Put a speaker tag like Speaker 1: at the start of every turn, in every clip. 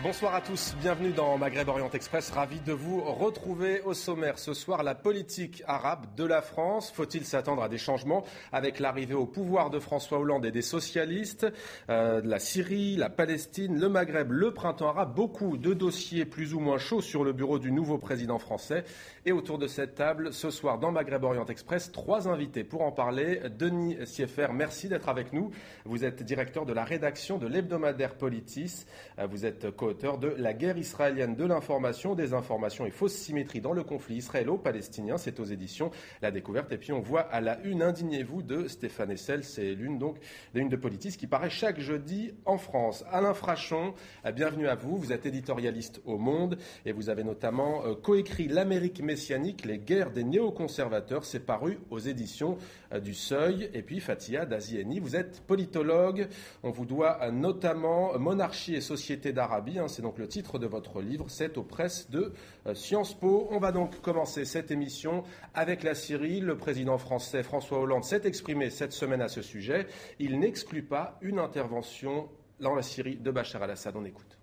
Speaker 1: Bonsoir à tous, bienvenue dans Maghreb Orient Express, ravi de vous retrouver au sommaire. Ce soir, la politique arabe de la France. Faut-il s'attendre à des changements avec l'arrivée au pouvoir de François Hollande et des socialistes, la Syrie, la Palestine, le Maghreb, le printemps arabe, beaucoup de dossiers plus ou moins chauds sur le bureau du nouveau président français. Et autour de cette table, ce soir dans Maghreb Orient Express, 3 invités pour en parler. Denis Sieffer, merci d'être avec nous. Vous êtes directeur de la rédaction de l'hebdomadaire Politis. Vous êtes co-auteur de La guerre israélienne de l'information, des informations et fausses symétries dans le conflit israélo-palestinien. C'est aux éditions La Découverte. Et puis on voit à la une Indignez-vous de Stéphane Hessel. C'est l'une donc de Politis qui paraît chaque jeudi en France. Alain Frachon, bienvenue à vous. Vous êtes éditorialiste au Monde et vous avez notamment coécrit L'Amérique messianique, les guerres des néoconservateurs. C'est paru aux éditions du Seuil. Et puis Fatia Dazieni, vous êtes politologue. On vous doit notamment Monarchie et société d'Arabie. C'est donc le titre de votre livre. C'est aux presses de Sciences Po. On va donc commencer cette émission avec la Syrie. Le président français François Hollande s'est exprimé cette semaine à ce sujet. Il n'exclut pas une intervention dans la Syrie de Bachar al-Assad. On écoute.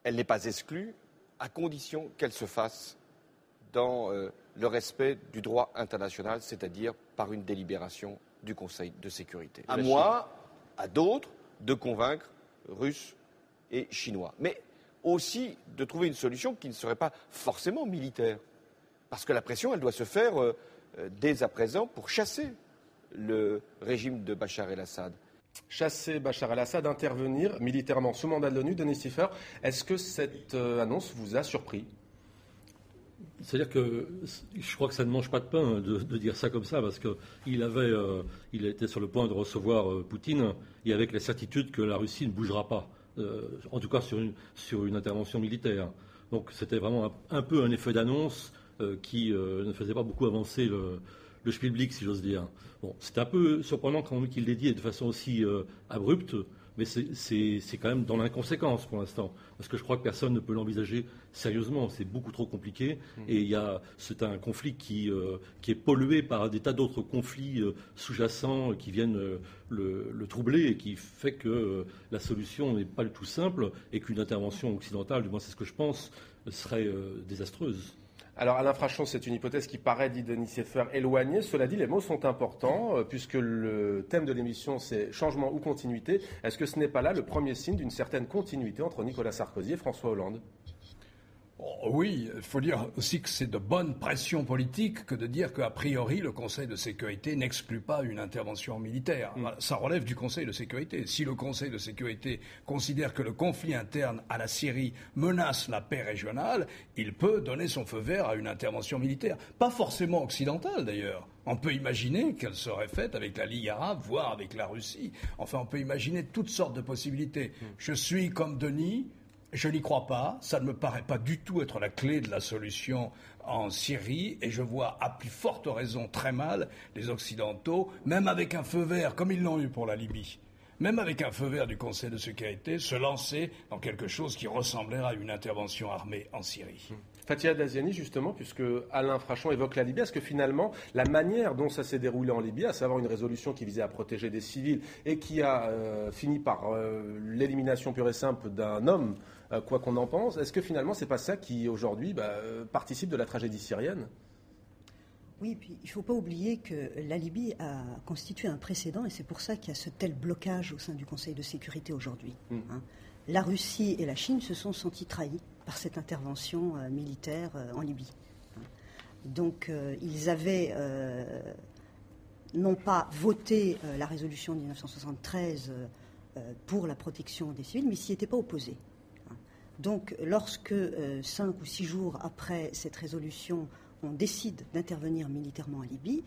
Speaker 2: Elle n'est pas exclue à condition qu'elle se fasse dans le respect du droit international, c'est-à-dire par une délibération du Conseil de sécurité. À moi, à d'autres, de convaincre Russes et Chinois. Mais aussi de trouver une solution qui ne serait pas forcément militaire. Parce que la pression, elle doit se faire dès à présent pour chasser le régime de Bachar el-Assad.
Speaker 1: Chasser Bachar el-Assad, intervenir militairement sous mandat de l'ONU. Denis Sieffer, est-ce que cette annonce vous a surpris ?
Speaker 3: C'est-à-dire que je crois que ça ne mange pas de pain de dire ça comme ça, parce qu'il était sur le point de recevoir Poutine, et avec la certitude que la Russie ne bougera pas, en tout cas sur une intervention militaire. Donc c'était vraiment un peu un effet d'annonce qui ne faisait pas beaucoup avancer le schmilblick, si j'ose dire. Bon, c'est un peu surprenant quand même qu'il l'ait dit de façon aussi abrupte, mais c'est quand même dans l'inconséquence pour l'instant, parce que je crois que personne ne peut l'envisager sérieusement. C'est beaucoup trop compliqué, et c'est un conflit qui est pollué par des tas d'autres conflits sous-jacents qui viennent le troubler, et qui fait que la solution n'est pas du tout simple, et qu'une intervention occidentale, du moins c'est ce que je pense, serait désastreuse.
Speaker 1: Alors Alain Frachon, c'est une hypothèse qui paraît, dit Denis Sieffer, éloignée. Cela dit, les mots sont importants, puisque le thème de l'émission, c'est changement ou continuité. Est-ce que ce n'est pas là le premier signe d'une certaine continuité entre Nicolas Sarkozy et François Hollande ?
Speaker 4: Oui, il faut dire aussi que c'est de bonne pression politique que de dire qu'a priori le Conseil de sécurité n'exclut pas une intervention militaire. Ça relève du Conseil de sécurité. Si le Conseil de sécurité considère que le conflit interne à la Syrie menace la paix régionale, il peut donner son feu vert à une intervention militaire. Pas forcément occidentale d'ailleurs. On peut imaginer qu'elle serait faite avec la Ligue arabe, voire avec la Russie. Enfin, on peut imaginer toutes sortes de possibilités. Je suis comme Denis. Je n'y crois pas, ça ne me paraît pas du tout être la clé de la solution en Syrie, et je vois à plus forte raison très mal les Occidentaux, même avec un feu vert, comme ils l'ont eu pour la Libye, même avec un feu vert du Conseil de sécurité, se lancer dans quelque chose qui ressemblerait à une intervention armée en Syrie.
Speaker 1: Fatia Dazieni, justement, puisque Alain Frachon évoque la Libye, est-ce que finalement, la manière dont ça s'est déroulé en Libye, à savoir une résolution qui visait à protéger des civils et qui a fini par l'élimination pure et simple d'un homme, quoi qu'on en pense, est-ce que finalement, c'est pas ça qui, aujourd'hui, participe de la tragédie syrienne ?
Speaker 5: Oui, et puis il ne faut pas oublier que la Libye a constitué un précédent, et c'est pour ça qu'il y a ce tel blocage au sein du Conseil de sécurité aujourd'hui. La Russie et la Chine se sont sentis trahis par cette intervention militaire en Libye. Donc ils avaient non pas voté la résolution de 1973 pour la protection des civils, mais s'y étaient pas opposés. Donc lorsque 5 ou 6 jours après cette résolution, on décide d'intervenir militairement en Libye,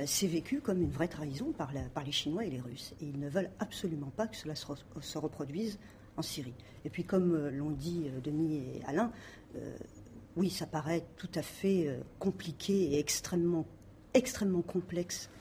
Speaker 5: c'est vécu comme une vraie trahison par les Chinois et les Russes. Et ils ne veulent absolument pas que cela se reproduise en Syrie. Et puis, comme l'ont dit Denis et Alain, oui, ça paraît tout à fait compliqué et extrêmement complexe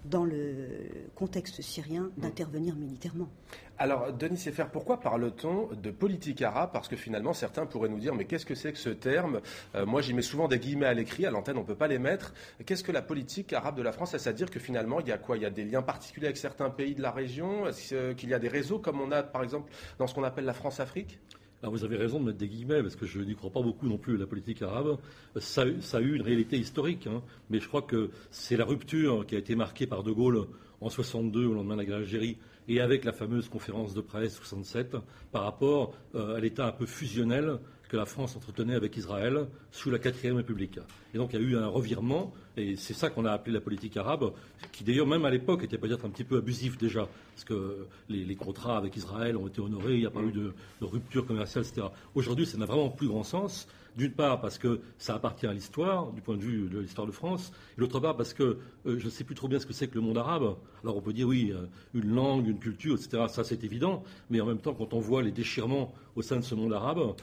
Speaker 5: dans le contexte syrien d'intervenir militairement.
Speaker 1: Alors, Denis Sieffer, pourquoi parle-t-on de politique arabe ? Parce que finalement, certains pourraient nous dire, mais qu'est-ce que c'est que ce terme ? Moi, j'y mets souvent des guillemets à l'écrit, à l'antenne, on ne peut pas les mettre. Qu'est-ce que la politique arabe de la France ? Est-ce à dire que finalement, il y a quoi ? Il y a des liens particuliers avec certains pays de la région ? Est-ce qu'il y a des réseaux, comme on a, par exemple, dans ce qu'on appelle la France-Afrique ?
Speaker 3: Alors vous avez raison de mettre des guillemets, parce que je n'y crois pas beaucoup non plus à la politique arabe. Ça a eu une réalité historique, mais je crois que c'est la rupture qui a été marquée par De Gaulle en 62 au lendemain de la guerre d'Algérie et avec la fameuse conférence de presse 67 par rapport à l'état un peu fusionnel que la France entretenait avec Israël sous la 4e République. Et donc il y a eu un revirement, et c'est ça qu'on a appelé la politique arabe, qui d'ailleurs même à l'époque était peut-être un petit peu abusif déjà, parce que les contrats avec Israël ont été honorés, il n'y a pas eu de rupture commerciale, etc. Aujourd'hui, ça n'a vraiment plus grand sens. D'une part parce que ça appartient à l'histoire, du point de vue de l'histoire de France, et d'autre part parce que je ne sais plus trop bien ce que c'est que le monde arabe. Alors on peut dire oui, une langue, une culture, etc., ça c'est évident, mais en même temps quand on voit les déchirements au sein de ce monde arabe,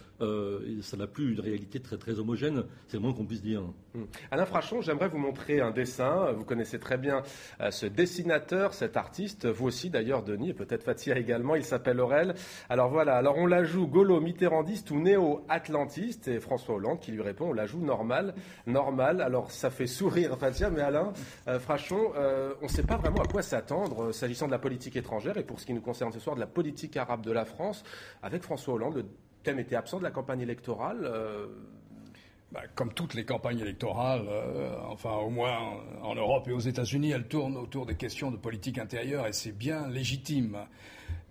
Speaker 3: ça n'a plus une réalité très très homogène, c'est le moins qu'on puisse dire.
Speaker 1: Alain Frachon, j'aimerais vous montrer un dessin, vous connaissez très bien ce dessinateur, cet artiste, vous aussi d'ailleurs Denis, et peut-être Fathia également, il s'appelle Aurel. Alors voilà, alors on la joue gaulo-mitterrandiste ou néo-atlantiste, et François Hollande qui lui répond, on la joue normal. Alors ça fait sourire Fathia, mais Alain Frachon, on ne sait pas vraiment à quoi s'attendre s'agissant de la politique étrangère et pour ce qui nous concerne ce soir de la politique arabe de la France. Avec François Hollande, le thème était absent de la campagne électorale.
Speaker 4: Comme toutes les campagnes électorales, au moins en Europe et aux États-Unis, elles tournent autour des questions de politique intérieure et c'est bien légitime.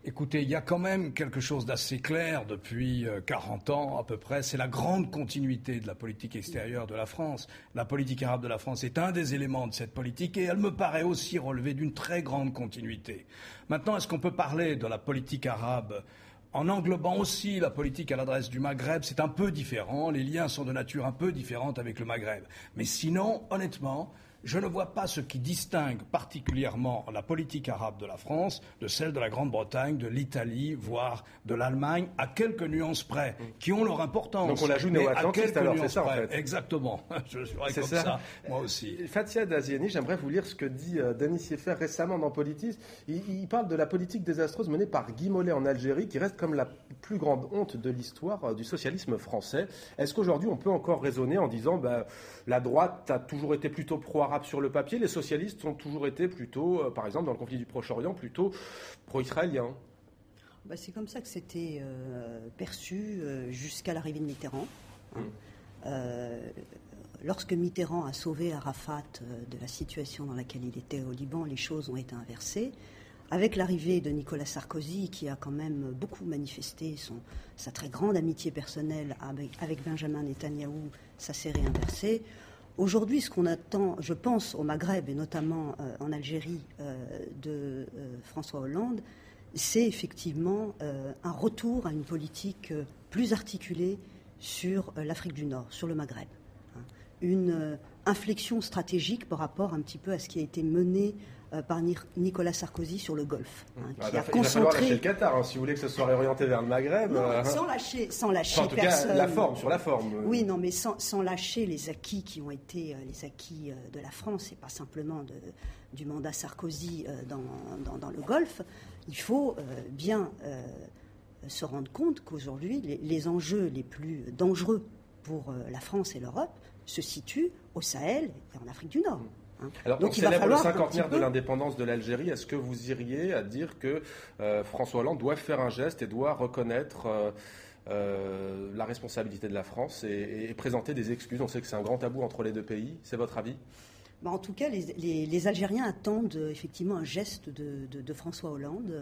Speaker 4: Écoutez, il y a quand même quelque chose d'assez clair depuis 40 ans à peu près, c'est la grande continuité de la politique extérieure de la France. La politique arabe de la France est un des éléments de cette politique et elle me paraît aussi relever d'une très grande continuité. Maintenant, est-ce qu'on peut parler de la politique arabe en englobant aussi la politique à l'adresse du Maghreb? C'est un peu différent, les liens sont de nature un peu différente avec le Maghreb. Mais sinon, honnêtement, je ne vois pas ce qui distingue particulièrement la politique arabe de la France de celle de la Grande-Bretagne, de l'Italie, voire de l'Allemagne, à quelques nuances près, qui ont leur importance.
Speaker 1: Donc on la joue néo-atlantiste alors, c'est ça en fait.
Speaker 4: Exactement, je serais comme ça, moi aussi.
Speaker 1: Fathia Daziani, j'aimerais vous lire ce que dit Denis Sieffer récemment dans Politis. Il parle de la politique désastreuse menée par Guy Mollet en Algérie, qui reste comme la plus grande honte de l'histoire du socialisme français. Est-ce qu'aujourd'hui on peut encore raisonner en disant la droite a toujours été plutôt pro-arabe sur le papier, les socialistes ont toujours été plutôt, par exemple dans le conflit du Proche-Orient, plutôt pro-israélien?
Speaker 5: C'est comme ça que c'était perçu jusqu'à l'arrivée de Mitterrand. Lorsque Mitterrand a sauvé Arafat de la situation dans laquelle il était au Liban, les choses ont été inversées. Avec l'arrivée de Nicolas Sarkozy, qui a quand même beaucoup manifesté sa très grande amitié personnelle avec Benjamin Netanyahou, ça s'est réinversé. Aujourd'hui, ce qu'on attend, je pense, au Maghreb et notamment en Algérie de François Hollande, c'est effectivement un retour à une politique plus articulée sur l'Afrique du Nord, sur le Maghreb. Une inflexion stratégique par rapport un petit peu à ce qui a été mené par Nicolas Sarkozy sur le Golfe.
Speaker 1: Il va falloir lâcher le Qatar, si vous voulez que ce soit réorienté vers le Maghreb.
Speaker 5: Non, sans lâcher
Speaker 1: en tout
Speaker 5: personne.
Speaker 1: Cas, sur la forme.
Speaker 5: Oui, non, mais sans lâcher les acquis qui ont été les acquis de la France, et pas simplement du mandat Sarkozy dans le Golfe. Il faut bien se rendre compte qu'aujourd'hui, les enjeux les plus dangereux pour la France et l'Europe se situent au Sahel et en Afrique du Nord.
Speaker 1: Alors, donc, on célèbre le cinquantenaire de l'indépendance de l'Algérie. Est-ce que vous iriez à dire que François Hollande doit faire un geste et doit reconnaître la responsabilité de la France et présenter des excuses? On sait que c'est un grand tabou entre les deux pays. C'est votre avis?
Speaker 5: En tout cas, les Algériens attendent effectivement un geste de François Hollande.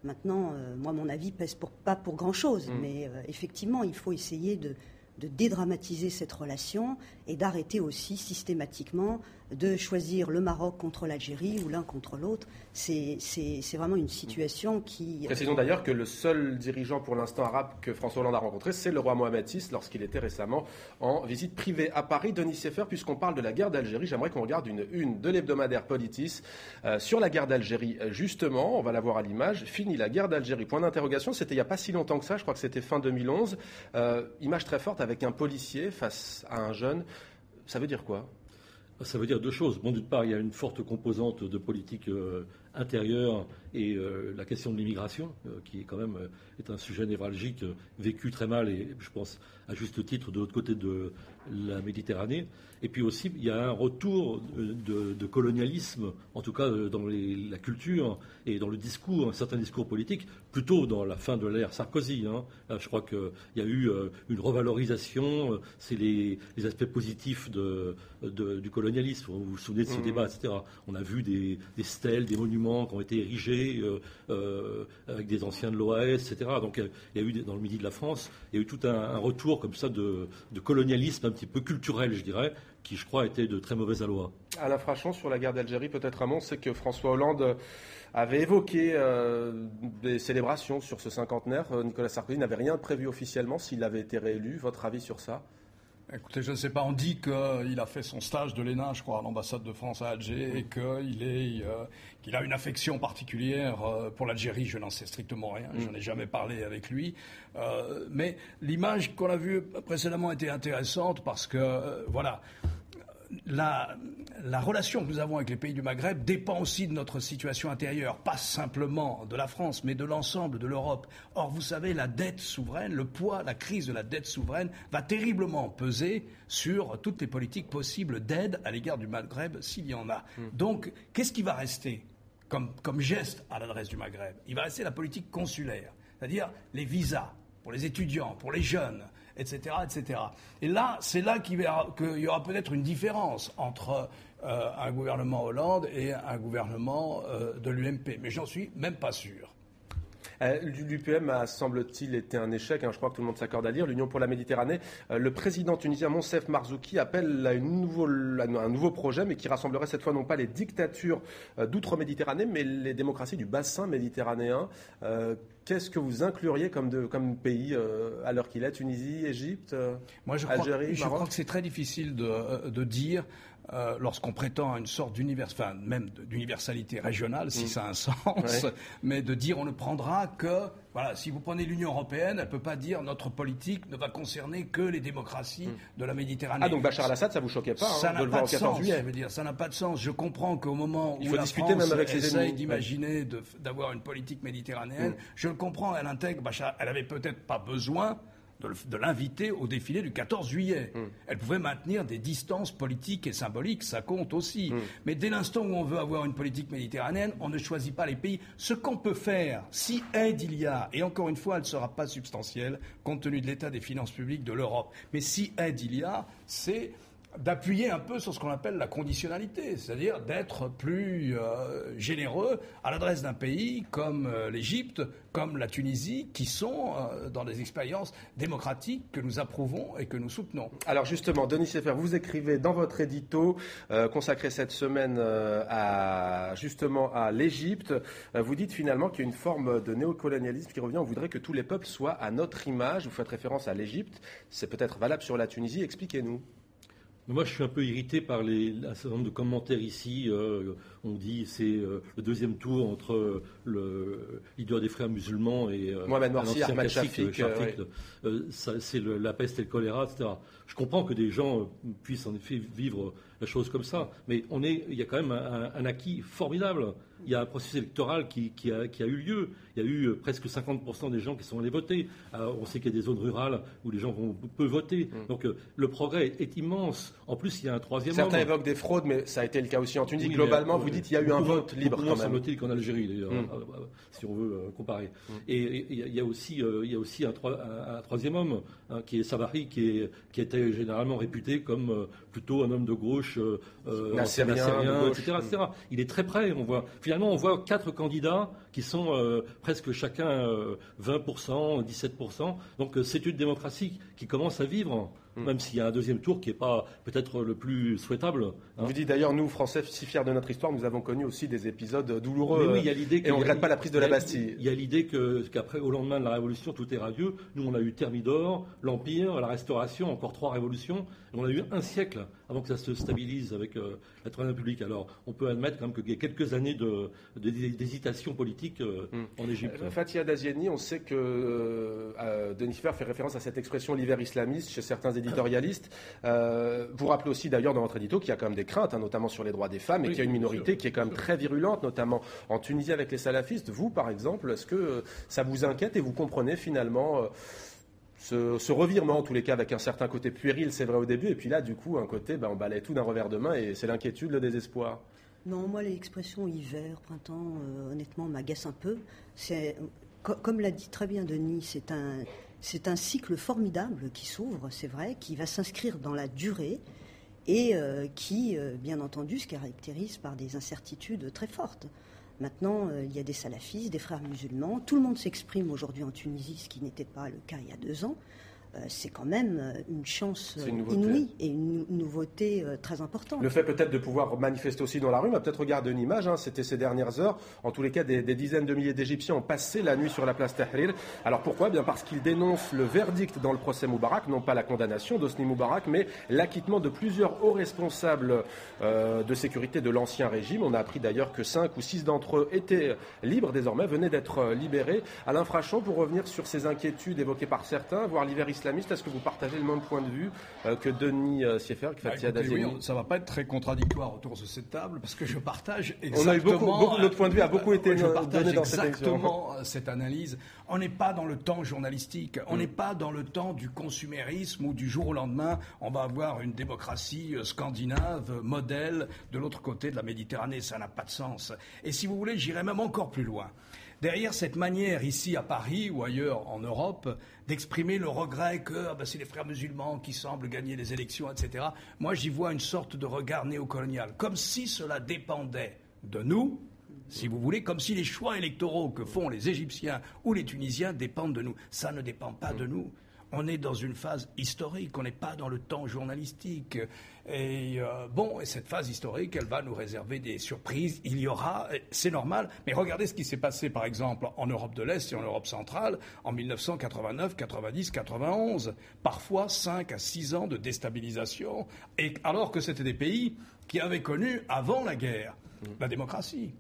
Speaker 5: Maintenant, moi, mon avis pèse pas pour grand-chose. Mais effectivement, il faut essayer de dédramatiser cette relation et d'arrêter aussi systématiquement de choisir le Maroc contre l'Algérie ou l'un contre l'autre. C'est vraiment une situation qui...
Speaker 1: Précisons d'ailleurs que le seul dirigeant pour l'instant arabe que François Hollande a rencontré, c'est le roi Mohamed VI lorsqu'il était récemment en visite privée à Paris. Denis Sieffer, puisqu'on parle de la guerre d'Algérie, j'aimerais qu'on regarde une de l'hebdomadaire Politis sur la guerre d'Algérie. Justement, on va la voir à l'image. Fini la guerre d'Algérie, point d'interrogation. C'était il n'y a pas si longtemps que ça, je crois que c'était fin 2011. Image très forte avec un policier face à un jeune. Ça veut dire quoi?
Speaker 3: Ça veut dire deux choses. D'une part, il y a une forte composante de politique intérieure et la question de l'immigration, qui est quand même est un sujet névralgique, vécu très mal et je pense à juste titre de l'autre côté de la Méditerranée. Et puis aussi, il y a un retour de colonialisme, en tout cas dans la culture et dans le discours, un certain discours politique, plutôt dans la fin de l'ère Sarkozy. Là, je crois qu'il y a eu une revalorisation, c'est les aspects positifs du colonialisme. Vous vous souvenez de ce débat, etc. On a vu des stèles, des monuments qui ont été érigés avec des anciens de l'OAS, etc. Donc il y a eu, dans le Midi de la France, il y a eu tout un retour comme ça de colonialisme un petit peu culturel, je dirais, qui, je crois, était de très mauvais aloi.
Speaker 1: Alain Frachon, sur la guerre d'Algérie, peut-être un mot, c'est que François Hollande avait évoqué des célébrations sur ce cinquantenaire. Nicolas Sarkozy n'avait rien prévu officiellement s'il avait été réélu. Votre avis sur ça ?
Speaker 4: Écoutez, je ne sais pas, on dit qu'il a fait son stage de l'ENA, je crois, à l'ambassade de France à Alger, et qu'il a une affection particulière pour l'Algérie. Je n'en sais strictement rien, je n'en ai jamais parlé avec lui. Mais l'image qu'on a vue précédemment était intéressante parce que, voilà, la relation que nous avons avec les pays du Maghreb dépend aussi de notre situation intérieure, pas simplement de la France, mais de l'ensemble de l'Europe. Or, vous savez, la dette souveraine, le poids, la crise de la dette souveraine va terriblement peser sur toutes les politiques possibles d'aide à l'égard du Maghreb, s'il y en a. Donc, qu'est-ce qui va rester comme geste à l'adresse du Maghreb ? Il va rester la politique consulaire, c'est-à-dire les visas pour les étudiants, pour les jeunes, etc., etc. Et là, c'est là qu'il y aura peut-être une différence entre un gouvernement Hollande et un gouvernement de l'UMP. Mais j'en suis même pas sûr.
Speaker 1: L'UPM a, semble-t-il, été un échec. Je crois que tout le monde s'accorde à dire. L'Union pour la Méditerranée, le président tunisien Monsef Marzouki appelle à un nouveau projet, mais qui rassemblerait cette fois non pas les dictatures d'outre-Méditerranée, mais les démocraties du bassin méditerranéen. Qu'est-ce que vous incluriez comme pays à l'heure qu'il est ? Tunisie, Égypte, Algérie, Maroc ?
Speaker 4: Je crois que c'est très difficile de dire. Lorsqu'on prétend à une sorte d'universalité régionale, si ça a un sens, mais de dire on ne prendra que, voilà, si vous prenez l'Union européenne, elle ne peut pas dire notre politique ne va concerner que les démocraties de la Méditerranée.
Speaker 1: Ah, donc Bachar al-Assad, ça ne vous choquait pas
Speaker 4: ça
Speaker 1: de le voir au 14 juillet.
Speaker 4: Je veux dire, ça n'a pas de sens. Je comprends qu'au moment où la
Speaker 1: discuter
Speaker 4: France
Speaker 1: même avec ses
Speaker 4: essaye
Speaker 1: ennemis.
Speaker 4: d'imaginer d'avoir une politique méditerranéenne, je le comprends, elle intègre Bachar, elle n'avait peut-être pas besoin de l'inviter au défilé du 14 juillet. Elle pouvait maintenir des distances politiques et symboliques, ça compte aussi. Mais dès l'instant où on veut avoir une politique méditerranéenne, on ne choisit pas les pays. Ce qu'on peut faire, si aide il y a, et encore une fois, elle ne sera pas substantielle, compte tenu de l'état des finances publiques de l'Europe, mais si aide il y a, c'est d'appuyer un peu sur ce qu'on appelle la conditionnalité, c'est-à-dire d'être plus généreux à l'adresse d'un pays comme l'Égypte, comme la Tunisie, qui sont dans des expériences démocratiques que nous approuvons et que nous soutenons.
Speaker 1: Alors justement, Denis Sefer, vous écrivez dans votre édito consacré cette semaine à l'Égypte, vous dites finalement qu'il y a une forme de néocolonialisme qui revient. On voudrait que tous les peuples soient à notre image. Vous faites référence à l'Égypte. C'est peut-être valable sur la Tunisie. Expliquez-nous.
Speaker 3: Mais moi, je suis un peu irrité par un certain nombre de commentaires ici. On dit c'est le deuxième tour entre le leader des frères musulmans et
Speaker 1: Mohamed Morsi, Ahmad Shafik.
Speaker 3: C'est la peste et le choléra, etc. Je comprends que des gens puissent en effet vivre la chose comme ça, mais il y a quand même un acquis formidable. Il y a un processus électoral qui a eu lieu. Il y a eu presque 50% des gens qui sont allés voter. Alors, on sait qu'il y a des zones rurales où les gens peuvent voter. Donc le progrès est immense. En plus, il y a un troisième homme.
Speaker 1: Certains évoquent des fraudes, mais ça a été le cas aussi en Tunisie. Oui, globalement, vous dites qu'il y a eu un vote libre quand même.
Speaker 3: Semble-t-il qu'en Algérie, d'ailleurs, si on veut comparer. Et il y a aussi un troisième homme, qui est Sabahri, qui était généralement réputé comme plutôt un homme de gauche, nassérien, etc. Il est très près. Finalement, on voit 4 candidats qui sont presque chacun 20%, 17%. Donc c'est une démocratie qui commence à vivre, même s'il y a un deuxième tour qui n'est pas peut-être le plus souhaitable.
Speaker 1: Vous dites d'ailleurs, nous, Français, si fiers de notre histoire, nous avons connu aussi des épisodes douloureux.
Speaker 3: Oui, il y a l'idée
Speaker 1: et on ne regrette pas la prise de la Bastille.
Speaker 3: Il y a l'idée qu'après, au lendemain de la Révolution, tout est radieux. Nous, on a eu Thermidor, l'Empire, la Restauration, encore 3 révolutions. Et on a eu un siècle avant que ça se stabilise avec la Troisième République. Alors, on peut admettre quand même qu'il y a quelques années d'hésitation politique en Égypte.
Speaker 1: Fathia Daziani, on sait que Denis Fer fait référence à cette expression l'hiver islamiste. Chez certains éditeurs éditorialiste. Vous rappelez aussi d'ailleurs dans votre édito qu'il y a quand même des craintes, notamment sur les droits des femmes, et qu'il y a une minorité qui est quand même très virulente, notamment en Tunisie avec les salafistes. Vous, par exemple, est-ce que ça vous inquiète et vous comprenez finalement ce revirement, en tous les cas, avec un certain côté puéril, c'est vrai au début, et puis là, du coup, un côté, on balaye tout d'un revers de main, et c'est l'inquiétude, le désespoir.
Speaker 5: Non, moi, l'expression hiver, printemps, honnêtement, m'agace un peu. Comme l'a dit très bien Denis, c'est un cycle formidable qui s'ouvre, c'est vrai, qui va s'inscrire dans la durée et qui, bien entendu, se caractérise par des incertitudes très fortes. Maintenant, il y a des salafistes, des frères musulmans. Tout le monde s'exprime aujourd'hui en Tunisie, ce qui n'était pas le cas il y a 2 ans. C'est quand même une chance inouïe et une nouveauté très importante.
Speaker 1: Le fait peut-être de pouvoir manifester aussi dans la rue, on va peut-être regarder une image, c'était ces dernières heures. En tous les cas, des dizaines de milliers d'Égyptiens ont passé la nuit sur la place Tahrir. Alors pourquoi ? Bien parce qu'ils dénoncent le verdict dans le procès Moubarak, non pas la condamnation d'Hosni Moubarak, mais l'acquittement de plusieurs hauts responsables de sécurité de l'ancien régime. On a appris d'ailleurs que 5 ou 6 d'entre eux étaient libres désormais, venaient d'être libérés. Alain Frachon, pour revenir sur ces inquiétudes évoquées par certains, voire l'hiver islamiste, est-ce que vous partagez le même point de vue que Denis Sieffert, que Fathia Daziani ?
Speaker 4: Oui, ça ne va pas être très contradictoire autour de cette table, parce que je partage
Speaker 1: exactement... On a eu beaucoup notre point de vue a beaucoup été donné dans cette émission.
Speaker 4: Exactement cette analyse. On n'est pas dans le temps journalistique, on n'est pas dans le temps du consumérisme où du jour au lendemain, on va avoir une démocratie scandinave, modèle, de l'autre côté de la Méditerranée. Ça n'a pas de sens. Et si vous voulez, j'irai même encore plus loin. Derrière cette manière, ici à Paris ou ailleurs en Europe, d'exprimer le regret que c'est les frères musulmans qui semblent gagner les élections, etc., moi j'y vois une sorte de regard néocolonial, comme si cela dépendait de nous, si vous voulez, comme si les choix électoraux que font les Égyptiens ou les Tunisiens dépendent de nous. Ça ne dépend pas de nous. On est dans une phase historique, on n'est pas dans le temps journalistique. Et cette phase historique, elle va nous réserver des surprises. Il y aura, c'est normal, mais regardez ce qui s'est passé par exemple en Europe de l'Est et en Europe centrale en 1989, 90, 91. Parfois 5 à 6 ans de déstabilisation, et alors que c'était des pays qui avaient connu avant la guerre la démocratie.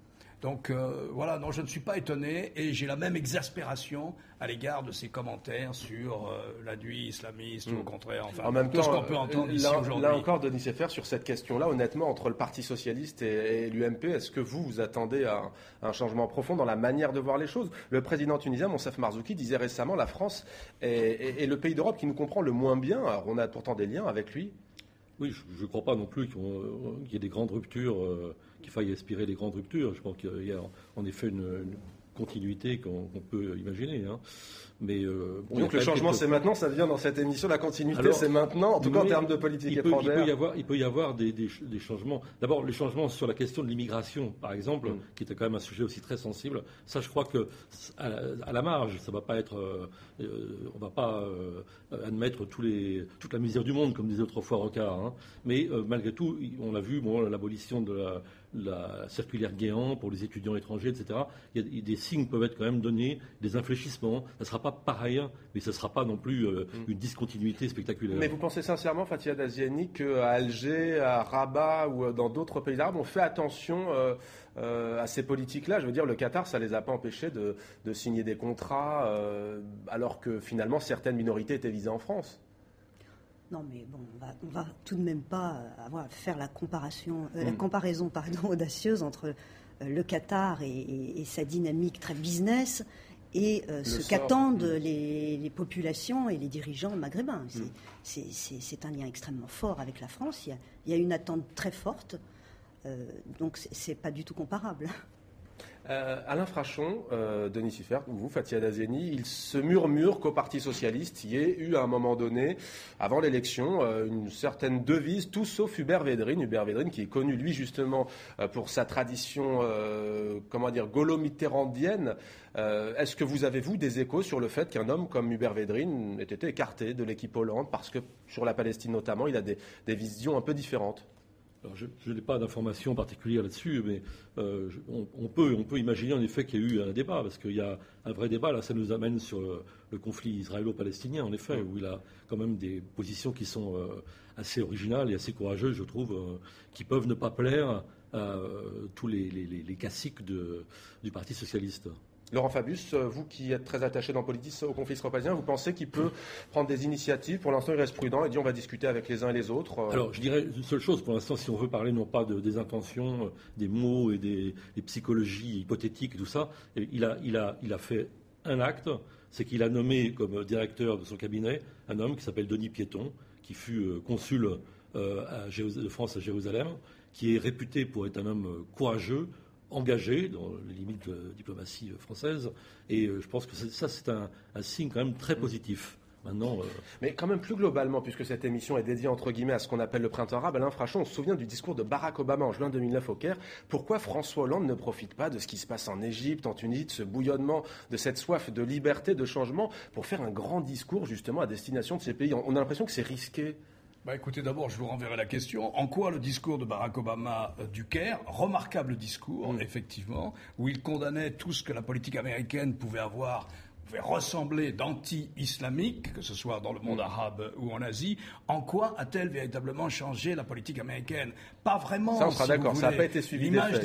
Speaker 4: Donc voilà, non, je ne suis pas étonné et j'ai la même exaspération à l'égard de ces commentaires sur la nuit islamiste ou au contraire, enfin,
Speaker 1: en même
Speaker 4: tout
Speaker 1: temps,
Speaker 4: ce qu'on peut entendre ici aujourd'hui.
Speaker 1: Là encore, Denis Sieffert, sur cette question-là, honnêtement, entre le Parti socialiste et l'UMP, est-ce que vous attendez à un changement profond dans la manière de voir les choses ? Le président tunisien, Monsef Marzouki, disait récemment la France est le pays d'Europe qui nous comprend le moins bien. Alors, on a pourtant des liens avec lui.
Speaker 3: Oui, je ne crois pas non plus qu'il y ait des grandes ruptures, qu'il faille aspirer des grandes ruptures. Je pense qu'il y a en effet une continuité qu'on peut imaginer. Mais,
Speaker 1: donc le changement, c'est maintenant, ça vient dans cette émission, la continuité, c'est maintenant, en tout cas en termes de politique étrangère.
Speaker 3: Il peut y avoir des changements. D'abord, les changements sur la question de l'immigration, par exemple, qui était quand même un sujet aussi très sensible. Ça, je crois que à la marge, ça va pas être, on va pas admettre toute la misère du monde, comme disait autrefois Rocard. Mais malgré tout, on a vu l'abolition de la circulaire Guéant pour les étudiants étrangers, etc. Il y a des signes peuvent être quand même donnés, des infléchissements. Ça ne sera pas pareil, mais ce ne sera pas non plus une discontinuité spectaculaire.
Speaker 1: Mais vous pensez sincèrement, Fathia Daziani, qu'à Alger, à Rabat ou dans d'autres pays arabes, on fait attention à ces politiques-là ? Je veux dire, le Qatar, ça ne les a pas empêchés de signer des contrats, alors que finalement certaines minorités étaient visées en France.
Speaker 5: Non, mais bon, on va tout de même pas faire la comparaison audacieuse entre le Qatar et sa dynamique très business et ce qu'attendent les populations et les dirigeants maghrébins. C'est un lien extrêmement fort avec la France. Il y a une attente très forte, donc c'est pas du tout comparable.
Speaker 1: Alain Frachon, Denis Sieffert, vous, Fathia Daziani, il se murmure qu'au Parti socialiste, il y ait eu à un moment donné, avant l'élection, une certaine devise, tout sauf Hubert Védrine. Hubert Védrine qui est connu, lui, justement, pour sa tradition, gaulo-mitterrandienne. Est-ce que vous avez, vous, des échos sur le fait qu'un homme comme Hubert Védrine ait été écarté de l'équipe Hollande parce que, sur la Palestine notamment, il a des visions un peu différentes ?
Speaker 3: Alors je n'ai pas d'informations particulières là-dessus, mais on peut imaginer en effet qu'il y a eu un débat, parce qu'il y a un vrai débat. Là, ça nous amène sur le conflit israélo-palestinien, en effet, où il a quand même des positions qui sont assez originales et assez courageuses, je trouve, qui peuvent ne pas plaire à tous les caciques du Parti socialiste.
Speaker 1: Laurent Fabius, vous qui êtes très attaché dans politique au conflit israélo-palestinien, vous pensez qu'il peut prendre des initiatives? Pour l'instant, il reste prudent et dit on va discuter avec les uns et les autres.
Speaker 3: Alors, je dirais une seule chose pour l'instant, si on veut parler non pas des intentions, des mots et des psychologies hypothétiques et tout ça, il a fait un acte, c'est qu'il a nommé comme directeur de son cabinet un homme qui s'appelle Denis Piéton, qui fut consul de France à Jérusalem, qui est réputé pour être un homme courageux, engagé dans les limites de la diplomatie française. Et je pense que c'est un signe quand même très positif. Maintenant,
Speaker 1: Mais quand même plus globalement, puisque cette émission est dédiée entre guillemets à ce qu'on appelle le printemps arabe, Alain Frachon, on se souvient du discours de Barack Obama en juin 2009 au Caire. Pourquoi François Hollande ne profite pas de ce qui se passe en Égypte, en Tunisie, de ce bouillonnement, de cette soif de liberté, de changement, pour faire un grand discours justement à destination de ces pays? On a l'impression que c'est risqué.
Speaker 4: Écoutez, d'abord, je vous renverrai la question. En quoi le discours de Barack Obama du Caire, remarquable discours, effectivement, où il condamnait tout ce que la politique américaine pouvait ressembler d'anti-islamique, que ce soit dans le monde arabe ou en Asie, en quoi a-t-elle véritablement changé la politique américaine? Pas vraiment.
Speaker 1: Ça, on sera d'accord, ça n'a pas été suivi
Speaker 4: L'image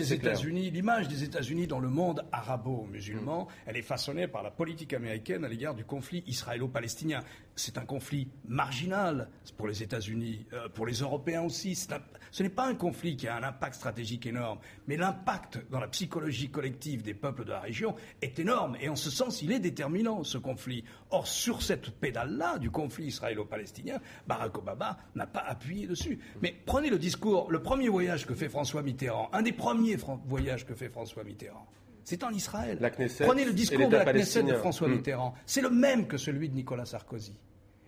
Speaker 4: des États-Unis dans le monde arabo-musulman, elle est façonnée par la politique américaine à l'égard du conflit israélo-palestinien. C'est un conflit marginal pour les États-Unis, pour les Européens aussi. Ce n'est pas un conflit qui a un impact stratégique énorme, mais l'impact dans la psychologie collective des peuples de la région est énorme. Et en ce sens, il est déterminant, ce conflit. Or, sur cette pédale-là du conflit israélo-palestinien, Barack Obama n'a pas appuyé dessus. Mais prenez le discours, le premier voyage que fait François Mitterrand, un des premiers voyages que fait François Mitterrand, c'est en Israël. Prenez le discours de la Knesset de François Mitterrand. C'est le même que celui de Nicolas Sarkozy.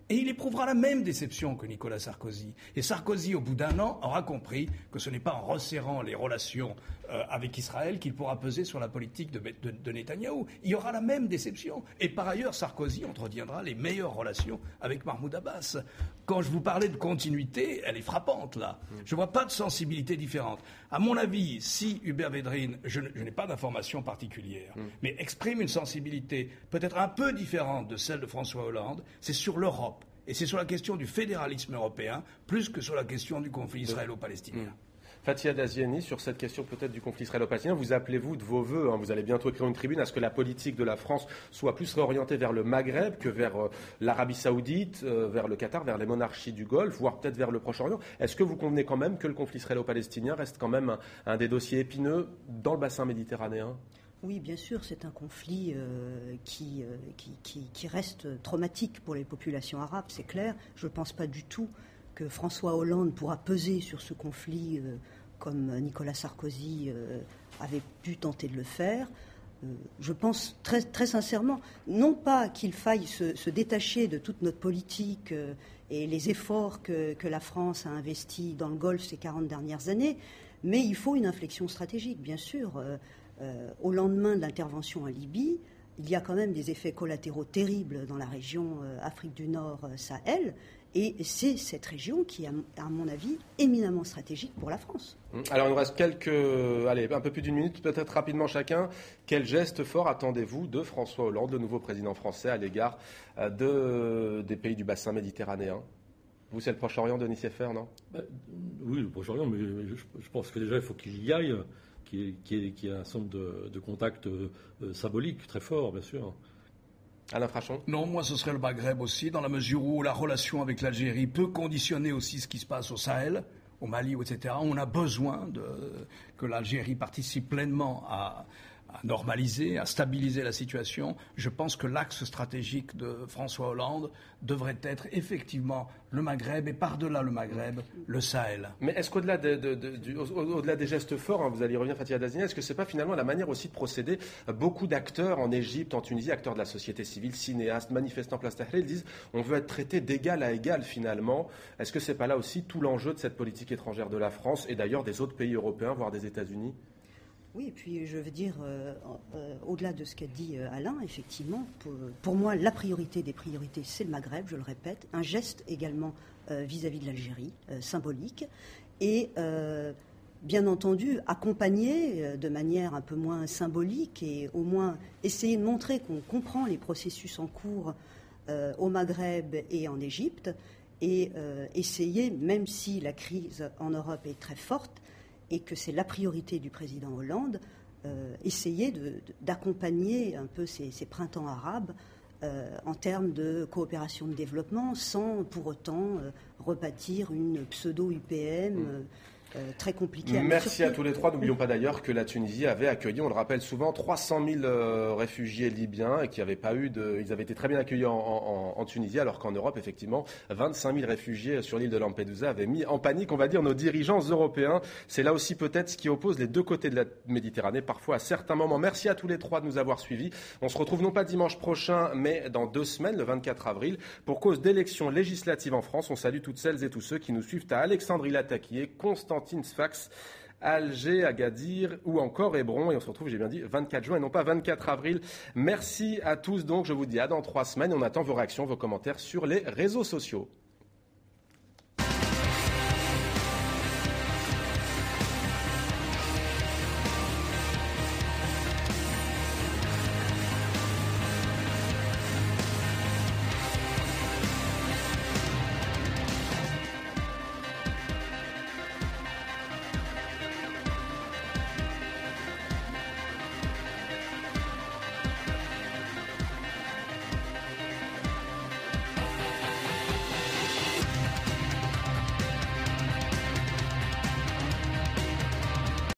Speaker 4: Et il éprouvera la même déception que Nicolas Sarkozy. Et Sarkozy, au bout d'un an, aura compris que ce n'est pas en resserrant les relations avec Israël qu'il pourra peser sur la politique de Netanyahou. Il y aura la même déception. Et par ailleurs, Sarkozy entretiendra les meilleures relations avec Mahmoud Abbas. Quand je vous parlais de continuité, elle est frappante, là. Je ne vois pas de sensibilité différente. À mon avis, si Hubert Védrine, je n'ai pas d'informations particulières, mais exprime une sensibilité peut-être un peu différente de celle de François Hollande, c'est sur l'Europe. Et c'est sur la question du fédéralisme européen, plus que sur la question du conflit israélo-palestinien.
Speaker 1: Fathia Daziani, sur cette question peut-être du conflit israélo-palestinien, vous appelez-vous de vos voeux, vous allez bientôt écrire une tribune, à ce que la politique de la France soit plus réorientée vers le Maghreb que vers l'Arabie Saoudite, vers le Qatar, vers les monarchies du Golfe, voire peut-être vers le Proche-Orient. Est-ce que vous convenez quand même que le conflit israélo-palestinien reste quand même un des dossiers épineux dans le bassin méditerranéen ?
Speaker 5: Oui, bien sûr, c'est un conflit qui reste traumatique pour les populations arabes, c'est clair. Je ne pense pas du tout que François Hollande pourra peser sur ce conflit comme Nicolas Sarkozy avait pu tenter de le faire. Je pense très, très sincèrement, non pas qu'il faille se détacher de toute notre politique et les efforts que la France a investis dans le Golfe ces 40 dernières années, mais il faut une inflexion stratégique, bien sûr. Au lendemain de l'intervention en Libye, il y a quand même des effets collatéraux terribles dans la région Afrique du Nord-Sahel, et c'est cette région qui est, à mon avis, éminemment stratégique pour la France.
Speaker 1: Alors, il nous reste un peu plus d'une minute, peut-être rapidement chacun. Quel geste fort attendez-vous de François Hollande, le nouveau président français, à l'égard des pays du bassin méditerranéen ? Vous, c'est le Proche-Orient, Denis Sieffer, non ?
Speaker 3: Oui, le Proche-Orient, mais je pense que déjà, il faut qu'il y aille, qu'il y ait un certain nombre de contacts symboliques très forts, bien sûr.
Speaker 1: Alain Frachon ?
Speaker 4: Non, moi ce serait le Maghreb aussi, dans la mesure où la relation avec l'Algérie peut conditionner aussi ce qui se passe au Sahel, au Mali, etc. On a besoin que l'Algérie participe pleinement à normaliser, à stabiliser la situation. Je pense que l'axe stratégique de François Hollande devrait être effectivement le Maghreb et par-delà le Maghreb, le Sahel.
Speaker 1: Mais est-ce qu'au-delà au-delà des gestes forts, vous allez y revenir Fathia Daziani, est-ce que ce n'est pas finalement la manière aussi de procéder? Beaucoup d'acteurs en Égypte, en Tunisie, acteurs de la société civile, cinéastes, manifestants Place Tahrir, ils disent on veut être traité d'égal à égal finalement. Est-ce que ce n'est pas là aussi tout l'enjeu de cette politique étrangère de la France et d'ailleurs des autres pays européens, voire des États-Unis?
Speaker 5: Oui, et puis je veux dire, au-delà de ce qu'a dit Alain, effectivement, pour moi, la priorité des priorités, c'est le Maghreb, je le répète, un geste également vis-à-vis de l'Algérie, symbolique, et bien entendu, accompagner de manière un peu moins symbolique et au moins essayer de montrer qu'on comprend les processus en cours au Maghreb et en Égypte, et essayer, même si la crise en Europe est très forte, et que c'est la priorité du président Hollande, essayer d'accompagner un peu ces printemps arabes en termes de coopération de développement, sans pour autant rebâtir une pseudo-UPM très compliquée.
Speaker 1: Merci à tous les trois. N'oublions pas d'ailleurs que la Tunisie avait accueilli, on le rappelle souvent, 300 000 réfugiés libyens et qu'ils avaient été très bien accueillis en Tunisie, alors qu'en Europe, effectivement, 25 000 réfugiés sur l'île de Lampedusa avaient mis en panique, on va dire, nos dirigeants européens. C'est là aussi peut-être ce qui oppose les deux côtés de la Méditerranée, parfois à certains moments. Merci à tous les trois de nous avoir suivis. On se retrouve non pas dimanche prochain, mais dans 2 semaines, le 24 avril, pour cause d'élections législatives en France. On salue toutes celles et tous ceux qui nous suivent à Alexandrie-Lataquié, Constantine Sfax, Alger, Agadir ou encore Hébron. Et on se retrouve, j'ai bien dit, 24 juin et non pas 24 avril. Merci à tous. Donc, je vous dis à dans 3 semaines. On attend vos réactions, vos commentaires sur les réseaux sociaux.